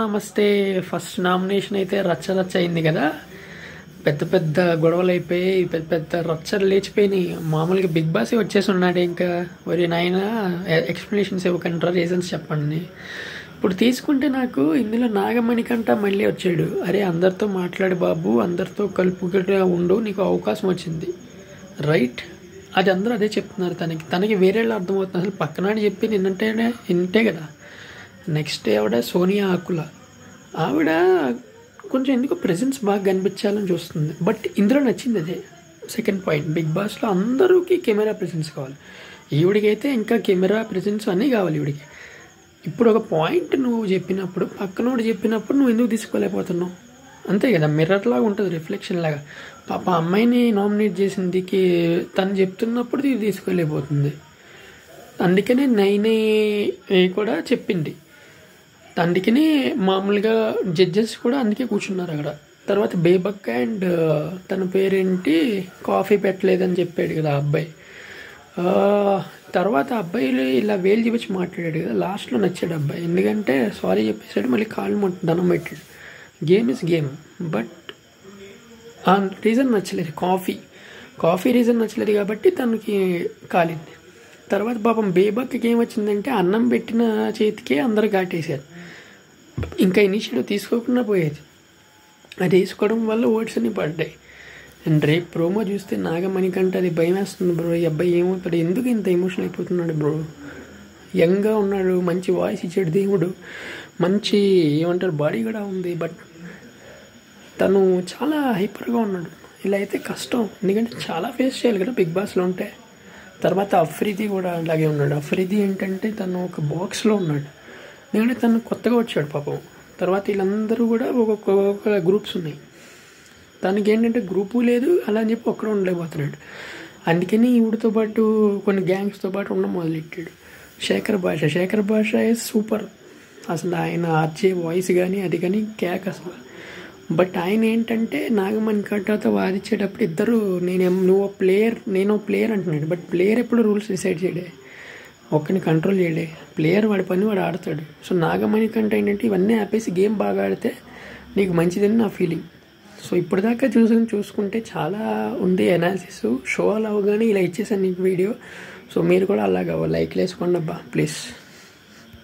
నమస్తే. First nomination అయితే రచ్చ రచ్చ అయింది కదా. పెద్ద పెద్ద గొడవలు అయిపోయి పెద్ద పెద్ద రచ్చలు లేచిపోయినాయి. మామూలుగా బిగ్ బాస్ వచ్చేసి ఉన్నాడు. ఇంకా వరి నాయన ఎక్స్ప్లెనేషన్స్ ఇవ్వకుండా రీజన్స్ చెప్పండి. ఇప్పుడు తీసుకుంటే నాకు ఇందులో నాగమణికంట మళ్ళీ వచ్చాడు. అరే అందరితో మాట్లాడు బాబు, అందరితో కలుపుగా ఉండు, నీకు అవకాశం వచ్చింది రైట్. అది అందరూ అదే చెప్తున్నారు. తనకి వేరేలా అర్థమవుతుంది. అసలు పక్కనాడు చెప్పి నిన్నంటే కదా. నెక్స్ట్ ఆవిడ సోనియా ఆకుల, ఆవిడ కొంచెం ఎందుకో ప్రెజెన్స్ బాగా కనిపించాలని చూస్తుంది. బట్ ఇందులో నచ్చింది అదే సెకండ్ పాయింట్. బిగ్ బాస్లో అందరికీ కెమెరా ప్రెజెన్స్ కావాలి. ఈవిడికైతే ఇంకా కెమెరా ప్రెజెన్స్ అన్నీ కావాలి ఈవిడికి. ఇప్పుడు ఒక పాయింట్ నువ్వు చెప్పినప్పుడు, పక్కనోడు చెప్పినప్పుడు నువ్వు ఎందుకు తీసుకోలేకపోతున్నావు? అంతే కదా, మిర్రర్ లాగా ఉంటుంది, రిఫ్లెక్షన్ లాగా. పాప అమ్మాయిని నామినేట్ చేసిందికి తను చెప్తున్నప్పుడు ఇది తీసుకోలేకపోతుంది. అందుకనే నైనే కూడా చెప్పింది. అందుకని మామూలుగా జడ్జెస్ కూడా అందుకే కూర్చున్నారు అక్కడ. తర్వాత బేబక్ అండ్ తన పేరేంటి కాఫీ పెట్టలేదని చెప్పాడు కదా అబ్బాయి. తర్వాత అబ్బాయిలు ఇలా వేలు చూపించి మాట్లాడాడు కదా. లాస్ట్లో నచ్చాడు అబ్బాయి, ఎందుకంటే సారీ చెప్పేసాడు, మళ్ళీ కాళ్ళు దండం పెట్టాడు. Game is game. బట్ ఆ రీజన్ నచ్చలేదు, కాఫీ రీజన్ నచ్చలేదు కాబట్టి తనకి కాలింది. తర్వాత పాపం బేబక్కి ఏమొచ్చిందంటే అన్నం పెట్టిన చేతికే అందరూ ఘాటేశారు. ఇంకా ఇనిషియేటివ్ తీసుకోకుండా పోయేది. అది వేసుకోవడం వల్ల ఓట్స్ అన్ని పడ్డాయి. అండ్ రేపు ప్రోమో చూస్తే నాగమణికంటే అది భయం వేస్తుంది బ్రో. ఈ అబ్బాయి ఏమవుతాడు, ఎందుకు ఇంత ఎమోషనల్ అయిపోతున్నాడు బ్రో? యంగ్గా ఉన్నాడు, మంచి వాయిస్ ఇచ్చాడు దేవుడు, మంచి ఏమంటారు బాడీ కూడా ఉంది. బట్ తను చాలా హైపర్గా ఉన్నాడు. ఇలా అయితే కష్టం, ఎందుకంటే చాలా ఫేస్ చేయాలి కదా బిగ్ బాస్లో ఉంటే. తర్వాత అఫ్రిది కూడా అలాగే ఉన్నాడు. అఫ్రిది ఏంటంటే తను ఒక బాక్స్లో ఉన్నాడు, ఎందుకంటే తను కొత్తగా వచ్చాడు పాపం. తర్వాత వీళ్ళందరూ కూడా ఒక్కొక్క గ్రూప్స్ ఉన్నాయి. తనకి ఏంటంటే గ్రూపు లేదు, అలా అని చెప్పి ఒక్కడే ఉండలేకపోతున్నాడు. అందుకని ఈవిడతో పాటు కొన్ని గ్యాంగ్స్తో పాటు ఉండడం మొదలెట్టాడు. శేఖర్ భాష సూపర్ అసలు. ఆయన ఆర్జే వాయిస్ కానీ అది కానీ కేక్ అసలు. బట్ ఆయన ఏంటంటే నాగమణికంటతో వాదించేటప్పుడు ఇద్దరు నువ్వు ప్లేయర్ నేను ప్లేయర్ అంటున్నాడు. బట్ ప్లేయర్ ఎప్పుడు రూల్స్ డిసైడ్ చేయడే, ఒక్కడిని కంట్రోల్ చేయడే. ప్లేయర్ వాడి పని వాడు ఆడతాడు. సో నాగమణికంట ఏంటంటే ఇవన్నీ ఆపేసి గేమ్ బాగా ఆడితే నీకు మంచిదని నా ఫీలింగ్. సో ఇప్పటిదాకా చూసుకుంటే చాలా ఉంది అనాలిసిస్. షో అలా అవగానే ఇలా ఇచ్చేసాను నీకు వీడియో. సో మీరు కూడా అలాగా లైక్లు వేసుకోండి అబ్బా ప్లీజ్.